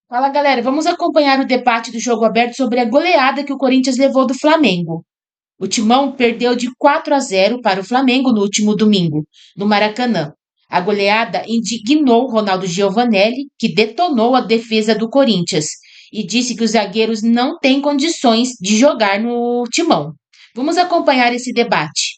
Fala, galera. Vamos acompanhar o debate do jogo aberto sobre a goleada que o Corinthians levou do Flamengo. O Timão perdeu de 4-0 para o Flamengo no último domingo, no Maracanã. A goleada indignou Ronaldo Giovanelli, que detonou a defesa do Corinthians e disse que os zagueiros não têm condições de jogar no Timão. Vamos acompanhar esse debate.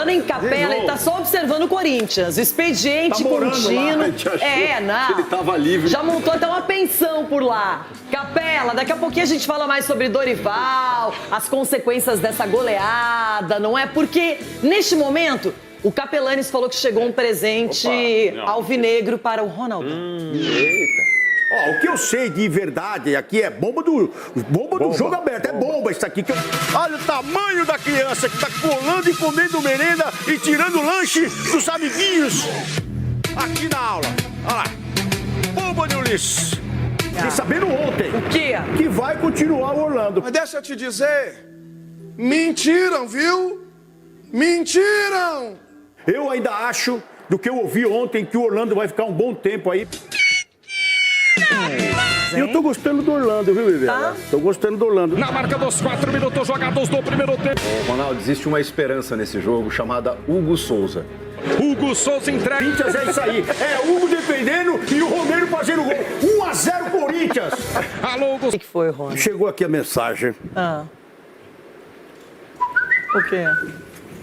Em Capela, ele tá só observando o Corinthians. Expediente contínuo. Ele tava livre. Já montou até uma pensão por lá. Capela, daqui a pouquinho a gente fala mais sobre Dorival, as consequências dessa goleada, não é? Porque, neste momento, o Capelanes falou que chegou um presente alvinegro para o Ronaldão. Eita. Ó, o que eu sei de verdade aqui é bomba do jogo aberto. É bomba isso aqui. Olha o tamanho da criança que tá colando e comendo merenda e tirando lanche dos amiguinhos aqui na aula. Olha lá. Bomba de Ulisses. Fiquei sabendo ontem. O quê? Que vai continuar o Orlando. Mas deixa eu te dizer, mentiram, viu? Mentiram! Eu ainda acho, do que eu ouvi ontem, que o Orlando vai ficar um bom tempo aí. E eu tô gostando do Orlando, viu, Bebê? Tá. Tô gostando do Orlando. Na marca dos 4 minutos jogados do primeiro tempo. Ronaldo, existe uma esperança nesse jogo chamada Hugo Souza. Hugo Souza entrega. Corinthians é isso aí. É Hugo defendendo e o Romero fazendo gol. 1-0 Corinthians. Alô, Hugo. O que foi, Rony? Chegou aqui a mensagem. O quê?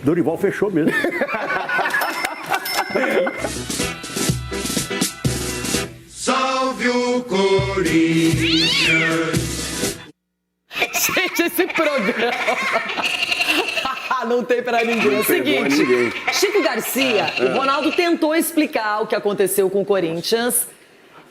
Dorival fechou mesmo. Salve o Corinthians! Gente, esse programa não tem pra ninguém. É o seguinte, Chico Garcia, o Ronaldo tentou explicar o que aconteceu com o Corinthians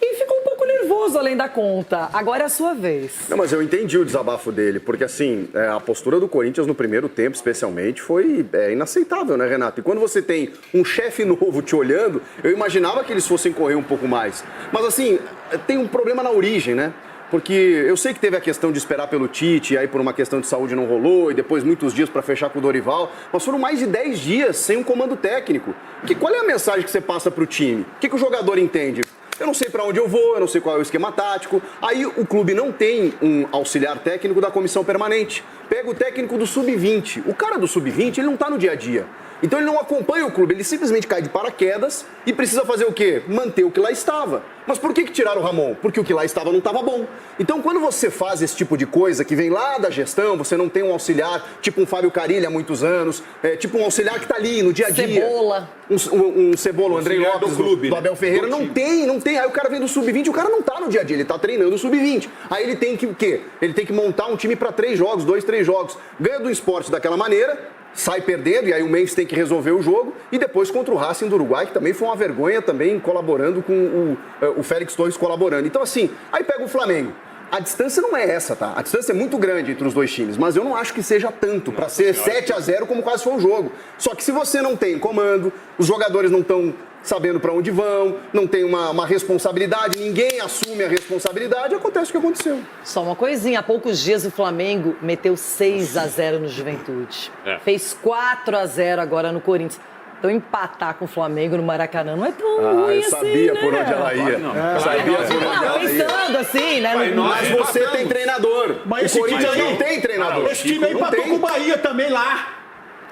e ficou um pouco nervoso além da conta. Agora é a sua vez. Não, mas eu entendi o desabafo dele, porque assim, a postura do Corinthians no primeiro tempo, especialmente, foi inaceitável, né, Renato? E quando você tem um chefe novo te olhando, eu imaginava que eles fossem correr um pouco mais. Mas assim, tem um problema na origem, né? Porque eu sei que teve a questão de esperar pelo Tite, e aí por uma questão de saúde não rolou, e depois muitos dias para fechar com o Dorival, mas foram mais de 10 dias sem um comando técnico. Qual é a mensagem que você passa pro time? O que o jogador entende? Eu não sei para onde eu vou, eu não sei qual é o esquema tático. Aí o clube não tem um auxiliar técnico da comissão permanente. Pega o técnico do sub-20. O cara do sub-20, ele não tá no dia a dia. Então ele não acompanha o clube, ele simplesmente cai de paraquedas e precisa fazer o quê? Manter o que lá estava. Mas por que tiraram o Ramon? Porque o que lá estava não estava bom. Então quando você faz esse tipo de coisa que vem lá da gestão, você não tem um auxiliar, tipo um Fábio Carilli há muitos anos, tipo um auxiliar que está ali no dia a dia. Cebola. Um Cebola, o André Lopes, do clube, do Abel Ferreira. Não tem. Aí o cara vem do sub-20, o cara não tá no dia a dia, ele tá treinando o sub-20. Aí ele tem que o quê? Ele tem que montar um time para 3 jogos, 2, 3 jogos. Ganha do esporte daquela maneira, sai perdendo, e aí o Memphis tem que resolver o jogo, e depois contra o Racing do Uruguai, que também foi uma vergonha, também colaborando com o Félix Torres colaborando. Então assim, aí pega o Flamengo. A distância não é essa, tá? A distância é muito grande entre os dois times, mas eu não acho que seja tanto para ser 7-0 como quase foi o jogo. Só que se você não tem comando, os jogadores não estão sabendo para onde vão, não tem uma responsabilidade, ninguém assume a responsabilidade, acontece o que aconteceu. Só uma coisinha, há poucos dias o Flamengo meteu 6-0 no Juventude. Fez 4-0 agora no Corinthians. Então empatar com o Flamengo no Maracanã não é tão ruim eu sabia assim, por né? onde ela ia. Sabia por onde ela ia. Pensando assim, né? Mas você tem treinador. Mas O Corinthians não tem treinador. Esse time aí Não empatou tem. com o Bahia também lá.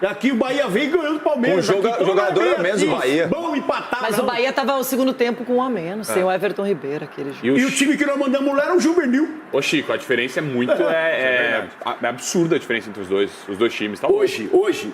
Aqui o Bahia vem ganhando o Palmeiras. Com Aqui, jogador a menos, o Bahia. Vamos empatar, Mas não. o Bahia tava o segundo tempo com um a menos, sem o Everton Ribeiro, aquele jogo. E o time que nós mandamos lá era o Juvenil. Ô, Chico, a diferença é muito. É absurda a diferença entre os dois times. Tá Hoje,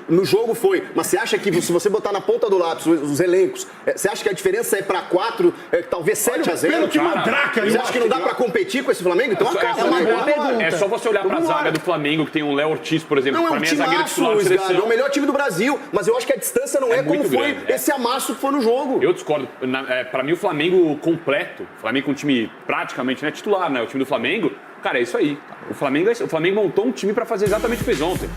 no jogo foi. Mas você acha que se você botar na ponta do lápis os elencos, você acha que a diferença é pra 4, talvez 7-0? Pênalti Mandrake ali. Você acha que não dá pra competir com esse Flamengo? Então acaba, uma né? boa pergunta. É só você olhar pra Vamos lá. zaga do Flamengo, que tem um Léo Ortiz, por exemplo, Não, que é pra um mim é zagueiro timaço, titular de Luiz Gado, seleção. é o melhor time do Brasil, mas eu acho que a distância não é como muito foi grande, esse amasso que foi no jogo. Eu discordo. Pra mim, o Flamengo completo, o Flamengo com um time praticamente titular, né? O time do Flamengo, cara, é isso aí. O Flamengo montou um time pra fazer exatamente o que fez ontem.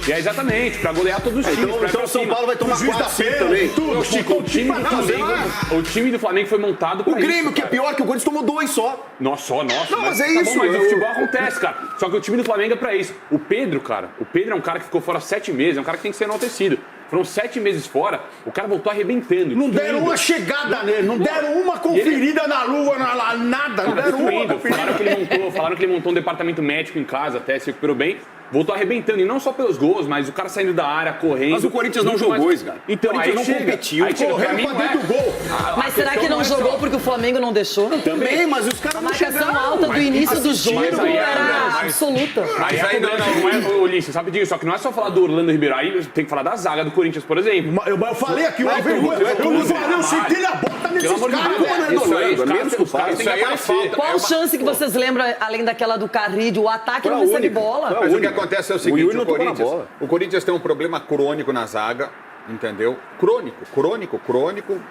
E é exatamente, pra golear todos os times. Então, pra ir então pra o São cima. Paulo vai tomar Juiz da 4 pena, também. tudo. Chico, o time do Flamengo foi montado pra O isso. Grêmio, que é cara. pior que o Corinthians, tomou 2 só. Nossa. Não, mas é tá isso, Bom, mas eu- o futebol acontece, cara. Só que o time do Flamengo é pra isso. O Pedro é um cara que ficou fora 7 meses, é um cara que tem que ser enaltecido. Foram 7 meses fora, o cara voltou arrebentando. Não deram destruindo. uma chegada nele, não deram uma conferida na lua, nada, não deram uma Destruindo. conferida. Falaram que ele montou um departamento médico em casa, até se recuperou bem. Voltou arrebentando, e não só pelos gols, mas o cara saindo da área, correndo. Mas o Corinthians não muito jogou, mais... cara. Então, o Corinthians aí não chega, competiu. aí chega, pra Correu mim, pra não é- dentro do gol. Mas será que não jogou porque o Flamengo não deixou? Também, mas os caras A não marcação chegaram. alta do início do jogo mas aí é- era mas- absoluta. Mas aí não é, Ulisses, sabe disso? Só que não é só falar do Orlando Ribeiro, aí tem que falar da zaga do Corinthians, por exemplo. Eu falei aqui, uma vergonha. Eu não falei, eu sentei a bota nesses Pelo amor de caras, Deus, mano. isso aí, os Orlando, caras menos os caras têm que isso aí é aparecer. falta. Qual chance que vocês lembram, além daquela do Carrilho? O ataque Foi a não recebe única. bola. Foi a Mas o que única. acontece é o O seguinte, Yuri não tocou na bola. o Corinthians tem um problema crônico na zaga, entendeu? Crônico,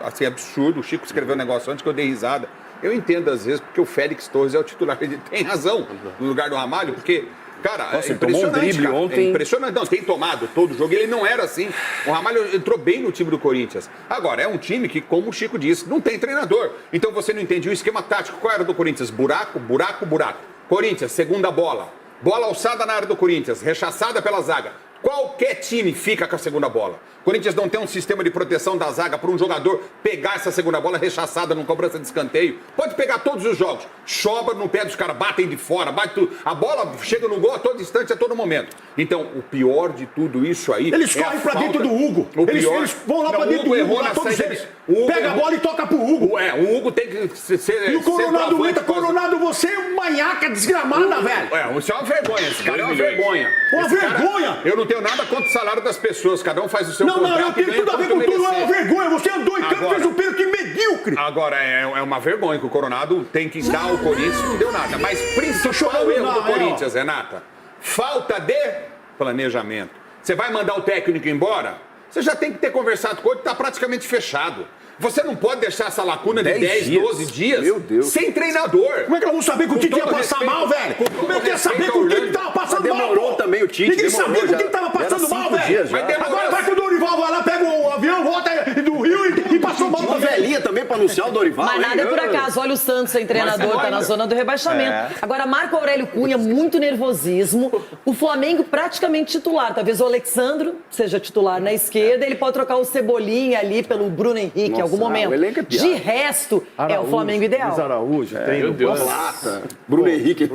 assim, absurdo. O Chico escreveu um negócio antes que eu dei risada. Eu entendo, às vezes, porque o Félix Torres é o titular. Ele tem razão no lugar do Ramalho, porque... Cara, Nossa, é ele tomou um impressionante, drible cara. ontem. É impressionante. Não, tem tomado todo jogo. Ele não era assim. O Ramalho entrou bem no time do Corinthians. Agora, é um time que, como o Chico disse, não tem treinador. Então você não entende o esquema tático. Qual era do Corinthians? Buraco. Corinthians, segunda bola. Bola alçada na área do Corinthians, rechaçada pela zaga. Qualquer time fica com a segunda bola. O Corinthians não tem um sistema de proteção da zaga para um jogador pegar essa segunda bola rechaçada numa cobrança de escanteio. Pode pegar todos os jogos. Chobra no pé dos caras, batem de fora, bate tudo. A bola chega no gol a todo instante, a todo momento. Então, o pior de tudo isso aí... Eles é a correm pra falta- dentro do Hugo. O Eles pior... vão lá Não, pra o dentro do Hugo Hugo, errou lá na todos saída. eles. O Hugo Pega a errou. bola e toca pro Hugo. O Hugo tem que ser... E o Coronado centroavante entra, por causa- Coronado, você é uma manhaca desgramada, velho. Isso é uma vergonha, esse cara é uma 2 milhões. vergonha. Uma Esse cara- vergonha. Eu não tenho nada contra o salário das pessoas, cada um faz o seu Não, contrato. eu tenho e ganha tudo a ver quanto com tudo, é uma merecer. vergonha. Você andou em campo e Agora- fez um pênalti medíocre. Agora, é uma vergonha que o Coronado tem que dar ao Corinthians, não deu nada. Mas principal chorando erro não, do ó. Corinthians, Renata, falta de planejamento. Você vai mandar o técnico embora? Você já tem que ter conversado com ele, está praticamente fechado. Você não pode deixar essa lacuna de 10, 10 12 dias Meu Deus. sem treinador. Como é que nós vamos saber que o Com Tite ia todo passar respeito- mal, velho? com todo Como é que ia respeito saber ao que o Tite Orlando. tava passando Mas mal, demorou pô? também o Tite, Ninguém demorou sabia que o já. Tite tava Já era passando mal, 5 velho. dias já. Mas demorou. Agora vai que o Dorival vai lá, pega o avião, volta do Rio e passou mal Uma também. velhinha também pra anunciar o Dorival. Mas nada é por acaso. Olha o Santos sem treinador, tá na zona do rebaixamento. Agora, Marco Aurélio Cunha, muito nervosismo. O Flamengo praticamente titular. Talvez o Alexandro seja titular na esquerda. Ele pode trocar o Cebolinha ali pelo Bruno Henrique em Nossa, algum momento. o elenco é piada. De resto, é o Flamengo ideal. Luiz Araújo, tem Meu no Deus. Plata. Bruno Henrique.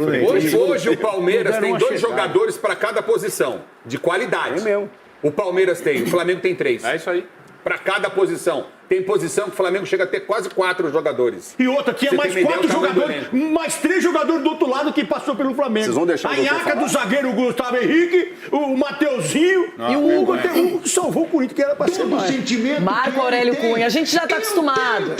Hoje o Palmeiras Não deram tem uma 2 chegada. jogadores para cada posição, de qualidade. É mesmo. O Palmeiras tem, o Flamengo tem 3. É isso aí. Para cada posição. Tem posição que o Flamengo chega a ter quase 4 jogadores. E outra, tinha Você mais tem uma ideia 4 do tamanho do jogadores, elenco. mais 3 jogadores do outro lado que passou pelo Flamengo. Vocês vão deixar o a doutor Nhaca falar? do zagueiro Gustavo Henrique, o Mateuzinho e o Hugo. O Hugo que salvou o Corinthians, que era pra ser mais. Marco Aurélio Cunha, a gente já tá acostumado.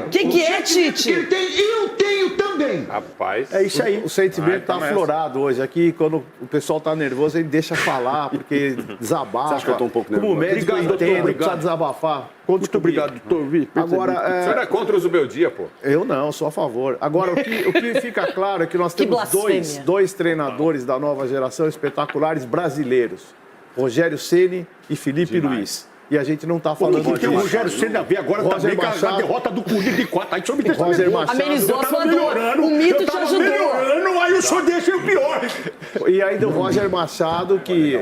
O que é, Tite? Eu tenho também. Rapaz. É isso aí. O sentimento tá então é aflorado hoje. Aqui, quando o pessoal tá nervoso, ele deixa falar, porque desabafa. Você acha que eu tô um pouco Como nervoso? médico, eu Obrigado, doutor, entendo, obrigado. precisa desabafar. Muito obrigado, doutor Vitor. Agora, O senhor é contra o Zubeldia, pô. eu não, sou a favor. Agora, o que fica claro é que nós Que temos blasfêmia. dois treinadores da nova geração espetaculares brasileiros. Rogério Ceni e Felipe Luiz. E a gente não tá falando O que tem o disso. Rogério Ceni a ver agora Roger também com a Machado. derrota do Corinthians de 4. Aí o senhor me deixa Roger nervoso. Machado. Amenizou Eu a tava sua dor. melhorando, O mito eu te tava ajudou. melhorando, aí o senhor deixa o pior. E ainda o Roger Machado, que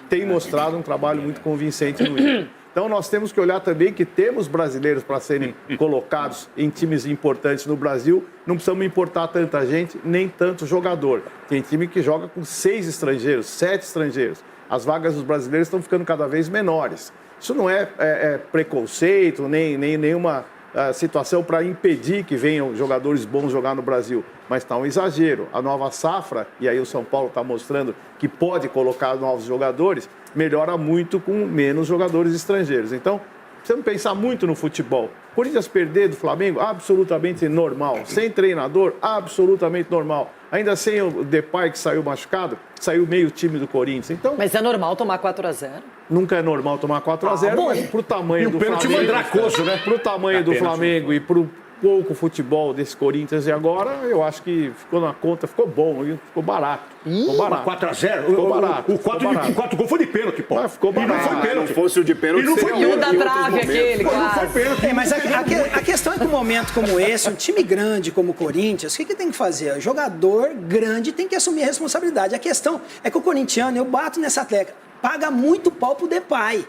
tem mostrado um trabalho muito convincente no Inter. Então nós temos que olhar também que temos brasileiros para serem colocados em times importantes no Brasil. Não precisamos importar tanta gente, nem tanto jogador. Tem time que joga com 6 estrangeiros, 7 estrangeiros. As vagas dos brasileiros estão ficando cada vez menores. Isso não é preconceito, nem nenhuma situação para impedir que venham jogadores bons jogar no Brasil. Mas está um exagero. A nova safra, e aí o São Paulo está mostrando que pode colocar novos jogadores, melhora muito com menos jogadores estrangeiros. Então, precisamos pensar muito no futebol. Corinthians perder do Flamengo, absolutamente normal. Sem treinador, absolutamente normal. Ainda sem o Depay, que saiu machucado, saiu meio time do Corinthians. Então, Mas é normal tomar 4-0? nunca é normal tomar 4-0, bom. mas pro tamanho E o do pênalti Flamengo... mandracoso, né? Pro tamanho do Flamengo e pro pouco futebol desse Corinthians e agora, eu acho que ficou na conta, ficou bom, ficou barato. Ficou barato. 4-0. Ficou barato. O 4 gols foi de pênalti, pô. Mas ficou E não barato. foi Se pênalti. não fosse o de pênalti, E não foi seria E o outro da em outros trave, momentos. aquele, Não foi claro. pênalti. Mas a questão é que um momento como esse, um time grande como o Corinthians, o que tem que fazer? O jogador grande tem que assumir a responsabilidade. A questão é que o corintiano, eu bato nessa tecla, paga muito pau pro Depay.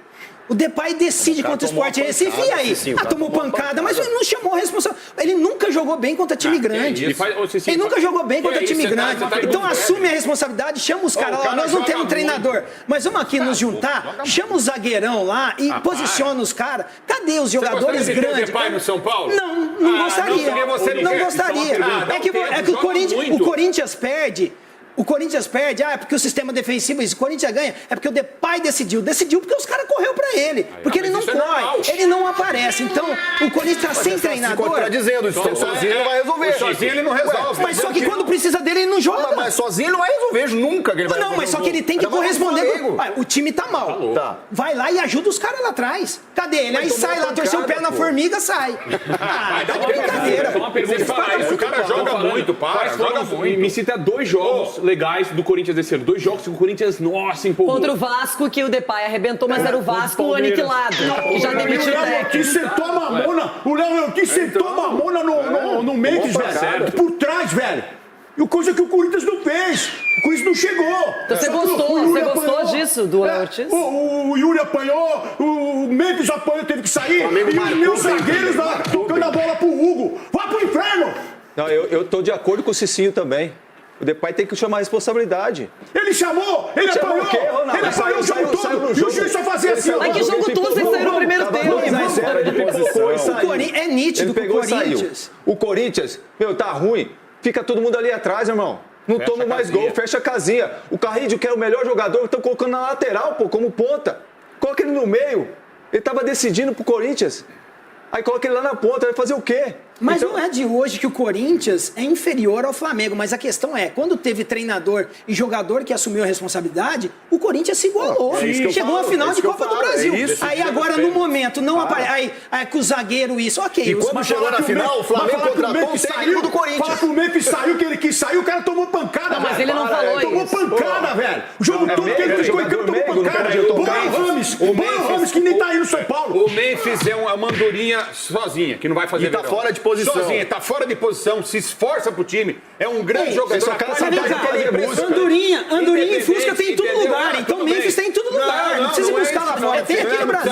O Depay decide contra o Sport Recife, e aí? Tomou pancada, mas ele não chamou a responsável. Ele nunca jogou bem contra time grande. Ele nunca jogou bem contra time grande. Então assume a responsabilidade, chama os caras lá. Nós não temos treinador, mas vamos aqui nos juntar, chama o zagueirão lá e posiciona os caras. Cadê os jogadores grandes? Depay no São Paulo? Não gostaria. Não gostaria. É que o Corinthians perde. O Corinthians perde, é porque o sistema defensivo, o Corinthians ganha, é porque o Depay decidiu. Decidiu porque os caras correu pra ele. Porque ele não corre, ele não aparece. Então, o Corinthians tá sem treinador. Se contradizendo, então sozinho não vai resolver. Sozinho ele não resolve. Mas só que quando precisa dele, ele não joga. Mas sozinho ele não vai resolver, nunca que ele vai resolver. Não, mas só que ele tem que corresponder. O time tá mal. Vai lá e ajuda os caras lá atrás. Cadê ele? Aí sai lá, torceu o pé na formiga, sai. Tá de brincadeira. Uma pergunta, o cara joga muito, joga muito. Me cita 2 jogos legais do Corinthians desse ano. 2 jogos que o Corinthians, nossa, empolgou. Contra o Vasco, que o Depay arrebentou, mas era o Vasco aniquilado. Que já demitiu o técnico. Que sentou a mamona, o Léo que sentou a mamona no Mendes, velho. Por trás, velho. E coisa que o Corinthians não fez. O Corinthians não chegou. Então você gostou disso, do Ortiz? O Yuri apanhou, o Mendes apanhou, teve que sair. E os meus zagueiros lá tocando a bola pro Hugo. Vai pro inferno! Não, eu tô de acordo com o Cicinho também. O Depay tem que chamar a responsabilidade. Ele chamou! Ele apanhou! Ele apanhou o jogo todo! E o juiz só fazia assim. Mas que jogo todo sem sair no primeiro tempo? É nítido que o Corinthians... O Corinthians, tá ruim. Fica todo mundo ali atrás, irmão. Não toma mais gol, fecha a casinha. O Carrillo, que é o melhor jogador, estão colocando na lateral, pô, como ponta. Coloca ele no meio. Ele tava decidindo pro Corinthians. Aí coloca ele lá na ponta, vai fazer o quê? Mas então... não é de hoje que o Corinthians é inferior ao Flamengo, mas a questão é, quando teve treinador e jogador que assumiu a responsabilidade, o Corinthians se igualou. Chegou à final de Copa do Brasil. Aí agora, no momento, não aparece. Aí com o zagueiro isso, ok. E quando chegou na final, o Flamengo contratou o técnico do Corinthians. Fala que o Memphis saiu, que ele quis sair, o cara tomou pancada, mas ele não falou isso. Tomou pancada, velho. O jogo todo que ele ficou em campo tomou pancada. Põe o Rames, que nem tá aí no São Paulo. O Memphis é uma mandorinha sozinha, que não vai fazer verão. E tá fora de posição. Sozinha, tá fora de posição, se esforça pro time, é um grande jogador. Só quer saber de fazer música. Andorinha e Fusca tem em todo lugar, então Memphis tem em todo lugar. Não precisa buscar lá fora, tem aqui no Brasil.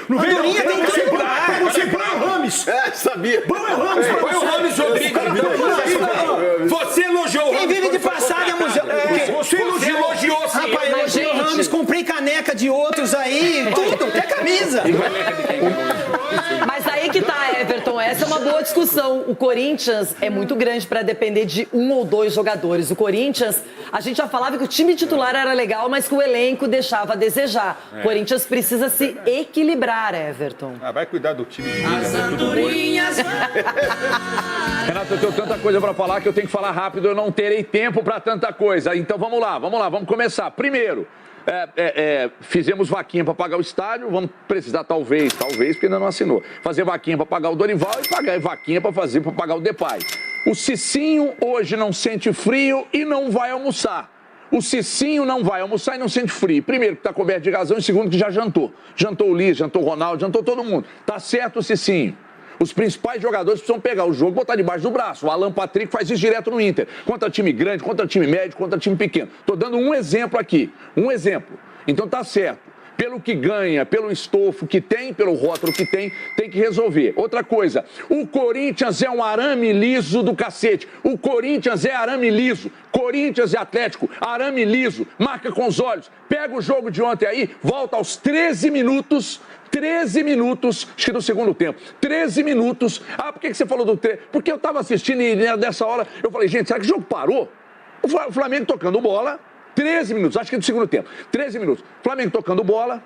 Andorinha tem em todo lugar. Você põe o Rames. Sabia. Põe o Rames. Põe o Rames Rodrigues. Você elogiou o Rames. Quem vive de passado é museu. Você elogiou sim. Rapaz, elogiei o Rames, comprei caneca de outros aí, tudo, até camisa. Mas aí que tá, Everton, essa é uma boa discussão. O Corinthians é muito grande para depender de 1 ou 2 jogadores. O Corinthians, a gente já falava que o time titular era legal, mas que o elenco deixava a desejar. O Corinthians precisa se equilibrar, Everton. Vai cuidar do time. As andorinhas. Renato, eu tenho tanta coisa para falar que eu tenho que falar rápido, eu não terei tempo para tanta coisa. Então vamos lá, vamos começar. Primeiro, fizemos vaquinha para pagar o estádio, vamos precisar talvez, porque ainda não assinou, fazer vaquinha para pagar o Dorival e pagar vaquinha para pagar o Depay. O Cicinho hoje não sente frio e não vai almoçar. O Cicinho não vai almoçar e não sente frio. Primeiro, que está coberto de razão, e segundo, que já jantou. Jantou o Liz, jantou o Ronaldo, jantou todo mundo. Tá certo o Cicinho. Os principais jogadores precisam pegar o jogo e botar debaixo do braço. O Alan Patrick faz isso direto no Inter. Contra time grande, contra time médio, contra time pequeno. Estou dando um exemplo aqui. Um exemplo. Então tá certo. Pelo que ganha, pelo estofo que tem, pelo rótulo que tem que resolver. Outra coisa, o Corinthians é um arame liso do cacete. O Corinthians é arame liso. Corinthians e Atlético, arame liso. Marca com os olhos. Pega o jogo de ontem aí, volta aos 13 minutos, acho que no segundo tempo. 13 minutos. Ah, por que você falou do 13? Porque eu estava assistindo e nessa hora eu falei, gente, será que o jogo parou? O Flamengo tocando bola, 13 minutos, acho que no segundo tempo. 13 minutos. Flamengo tocando bola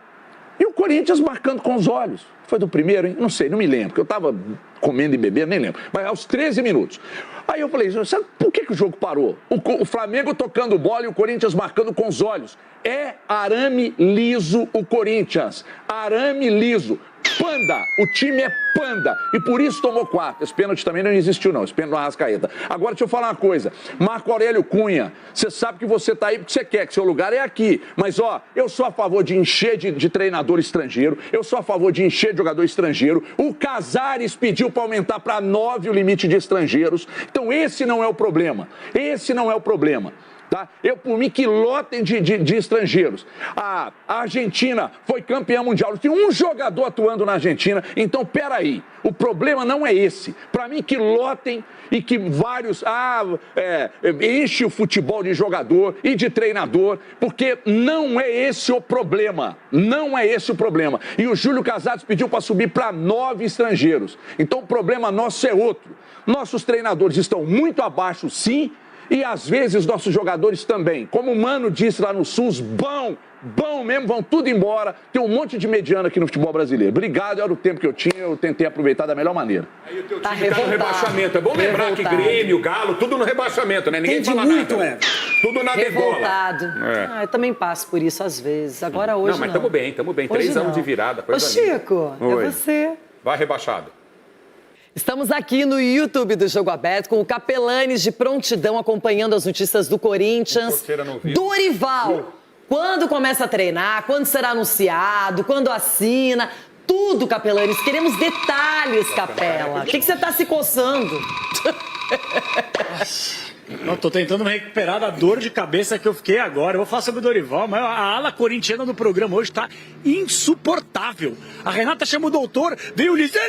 e o Corinthians marcando com os olhos. Foi do primeiro, hein? Não sei, não me lembro, porque eu estava comendo e bebendo, nem lembro. Mas aos 13 minutos. Aí eu falei, sabe por que o jogo parou? O Flamengo tocando bola e o Corinthians marcando com os olhos. É arame liso o Corinthians. Arame liso. Panda. O time é panda. E por isso tomou 4. Esse pênalti também não existiu, não. Esse pênalti no Arrascaeta. Agora, deixa eu falar uma coisa. Marco Aurélio Cunha, você sabe que você tá aí porque você quer, que seu lugar é aqui. Mas, eu sou a favor de encher de treinador estrangeiro. Eu sou a favor de encher de jogador estrangeiro. O Casares pediu para aumentar para 9 o limite de estrangeiros. Então, esse não é o problema. Tá? Eu, por mim, que lotem de estrangeiros. A Argentina foi campeã mundial. Tem um jogador atuando na Argentina. Então, peraí. O problema não é esse. Para mim, que lotem e que vários enche o futebol de jogador e de treinador, porque não é esse o problema. Não é esse o problema. E o Júlio Casares pediu para subir para 9 estrangeiros. Então, o problema nosso é outro. Nossos treinadores estão muito abaixo, sim, e às vezes nossos jogadores também. Como o Mano disse lá no SUS, bom mesmo, vão tudo embora. Tem um monte de mediano aqui no futebol brasileiro. Obrigado, era o tempo que eu tinha, eu tentei aproveitar da melhor maneira. Aí o teu time tá no rebaixamento. É bom lembrar que Grêmio, Galo, tudo no rebaixamento, né? Ninguém fala muito, nada. Tudo na degola. Eu também passo por isso às vezes. Agora hoje não. Mas estamos bem. 3 anos de virada. Ô, Chico, é você. Vai rebaixado. Estamos aqui no YouTube do Jogo Aberto com o Capelanes de prontidão acompanhando as notícias do Corinthians. Dorival, quando começa a treinar, quando será anunciado, quando assina, tudo, Capelanes. Queremos detalhes, Capela. O que você está se coçando? Não, tô tentando me recuperar da dor de cabeça que eu fiquei agora. Eu vou falar sobre o Dorival, mas a ala corintiana no programa hoje tá insuportável. A Renata chama o doutor, veio o Ulisses,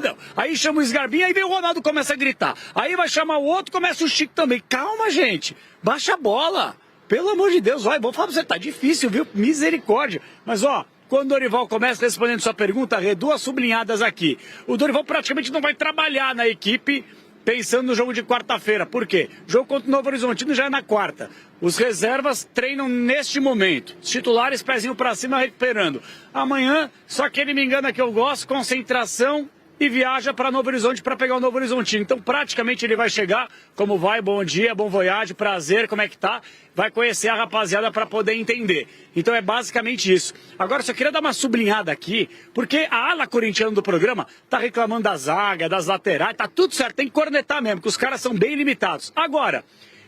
não. Aí chama o Sgarbinha, aí vem o Ronaldo, começa a gritar. Aí vai chamar o outro, começa o Chico também. Calma, gente, baixa a bola. Pelo amor de Deus, vai, vou falar pra você, tá difícil, viu? Misericórdia. Mas, ó, quando o Dorival começa respondendo sua pergunta, Rê, 2 sublinhadas aqui. O Dorival praticamente não vai trabalhar na equipe pensando no jogo de quarta-feira. Por quê? O jogo contra o Novo Horizontino já é na quarta. Os reservas treinam neste momento. Os titulares, pezinho pra cima, recuperando. Amanhã, só que ele me engana que eu gosto, concentração e viaja para Novo Horizonte para pegar o Novo Horizontino. Então, praticamente, ele vai chegar, como vai, bom dia, bom voyage, prazer, como é que tá? Vai conhecer a rapaziada para poder entender. Então, é basicamente isso. Agora, só queria dar uma sublinhada aqui, porque a ala corintiana do programa tá reclamando da zaga, das laterais, tá tudo certo, tem que cornetar mesmo, porque os caras são bem limitados. Agora,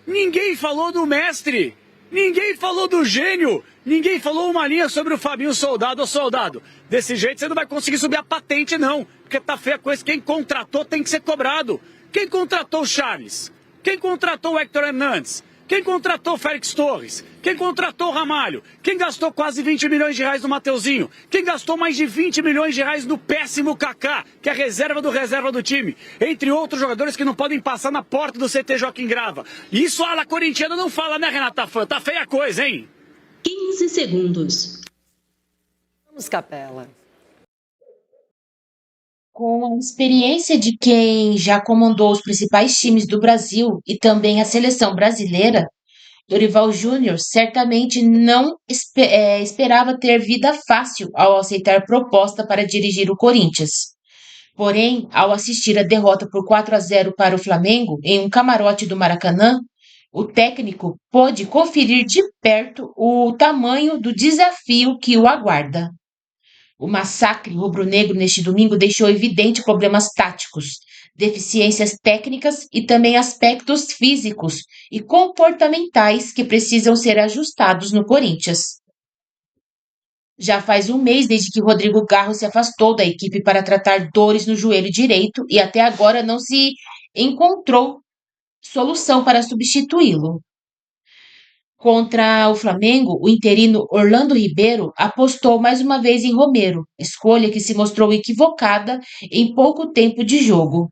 ninguém falou do mestre, ninguém falou do gênio, ninguém falou uma linha sobre o Fabinho Soldado. Ô, Soldado, desse jeito você não vai conseguir subir a patente, não. Porque tá feia a coisa. Quem contratou tem que ser cobrado. Quem contratou o Charles? Quem contratou o Hector Hernandes? Quem contratou o Félix Torres? Quem contratou o Ramalho? Quem gastou quase 20 milhões de reais no Mateuzinho? Quem gastou mais de 20 milhões de reais no péssimo Kaká, que é reserva do time? Entre outros jogadores que não podem passar na porta do CT Joaquim Grava. Isso a ala corintiana não fala, né, Renata Fã? Tá feia a coisa, hein? 15 segundos. Vamos, Capela. Com a experiência de quem já comandou os principais times do Brasil e também a seleção brasileira, Dorival Júnior certamente não esperava ter vida fácil ao aceitar proposta para dirigir o Corinthians. Porém, ao assistir a derrota por 4-0 para o Flamengo em um camarote do Maracanã, o técnico pôde conferir de perto o tamanho do desafio que o aguarda. O massacre rubro-negro neste domingo deixou evidente problemas táticos, deficiências técnicas e também aspectos físicos e comportamentais que precisam ser ajustados no Corinthians. Já faz um mês desde que Rodrigo Garro se afastou da equipe para tratar dores no joelho direito e até agora não se encontrou solução para substituí-lo. Contra o Flamengo, o interino Orlando Ribeiro apostou mais uma vez em Romero, escolha que se mostrou equivocada em pouco tempo de jogo.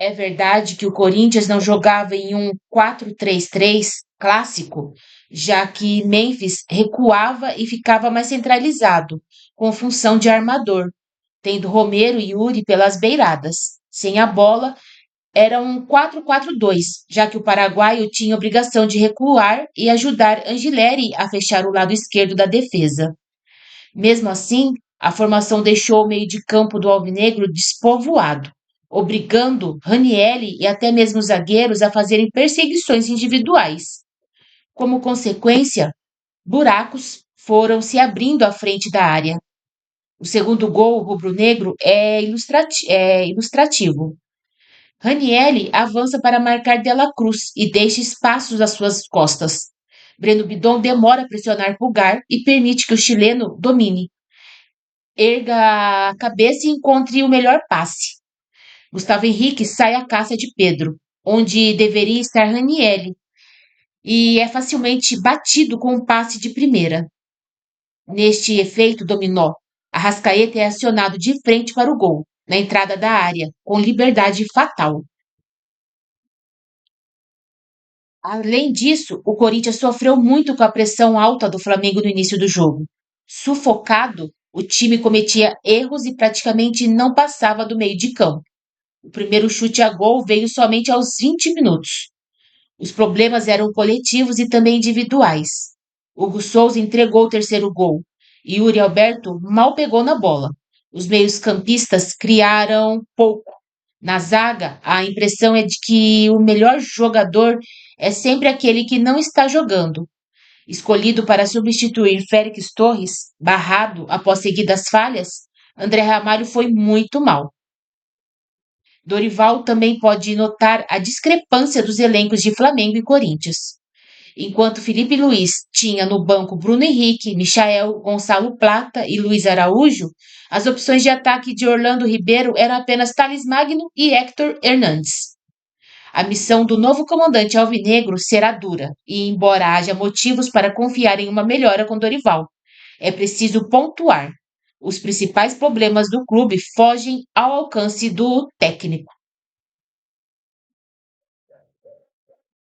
É verdade que o Corinthians não jogava em um 4-3-3 clássico, já que Memphis recuava e ficava mais centralizado, com função de armador, tendo Romero e Yuri pelas beiradas. Sem a bola, era um 4-4-2, já que o paraguaio tinha obrigação de recuar e ajudar Angileri a fechar o lado esquerdo da defesa. Mesmo assim, a formação deixou o meio de campo do alvinegro despovoado, obrigando Ranieri e até mesmo os zagueiros a fazerem perseguições individuais. Como consequência, buracos foram se abrindo à frente da área. O segundo gol rubro-negro é ilustrativo. Ranieri avança para marcar Dela Cruz e deixa espaços às suas costas. Breno Bidon demora a pressionar Pulgar e permite que o chileno domine. Erga a cabeça e encontre o melhor passe. Gustavo Henrique sai à caça de Pedro. onde deveria estar Ranieri, e é facilmente batido com um passe de primeira. Neste efeito dominó, Arrascaeta é acionado de frente para o gol, na entrada da área, com liberdade fatal. Além disso, o Corinthians sofreu muito com a pressão alta do Flamengo no início do jogo. Sufocado, o time cometia erros e praticamente não passava do meio de campo. O primeiro chute a gol veio somente aos 20 minutos. Os problemas eram coletivos e também individuais. Hugo Souza entregou o terceiro gol e Yuri Alberto mal pegou na bola. Os meios-campistas criaram pouco. Na zaga, a impressão é de que o melhor jogador é sempre aquele que não está jogando. Escolhido para substituir Félix Torres, barrado após seguidas falhas, André Ramalho foi muito mal. Dorival também pode notar a discrepância dos elencos de Flamengo e Corinthians. Enquanto Felipe Luiz tinha no banco Bruno Henrique, Michael, Gonçalo Plata e Luiz Araújo, as opções de ataque de Orlando Ribeiro eram apenas Thales Magno e Héctor Hernandes. A missão do novo comandante alvinegro será dura, e embora haja motivos para confiar em uma melhora com Dorival, é preciso pontuar. Os principais problemas do clube fogem ao alcance do técnico.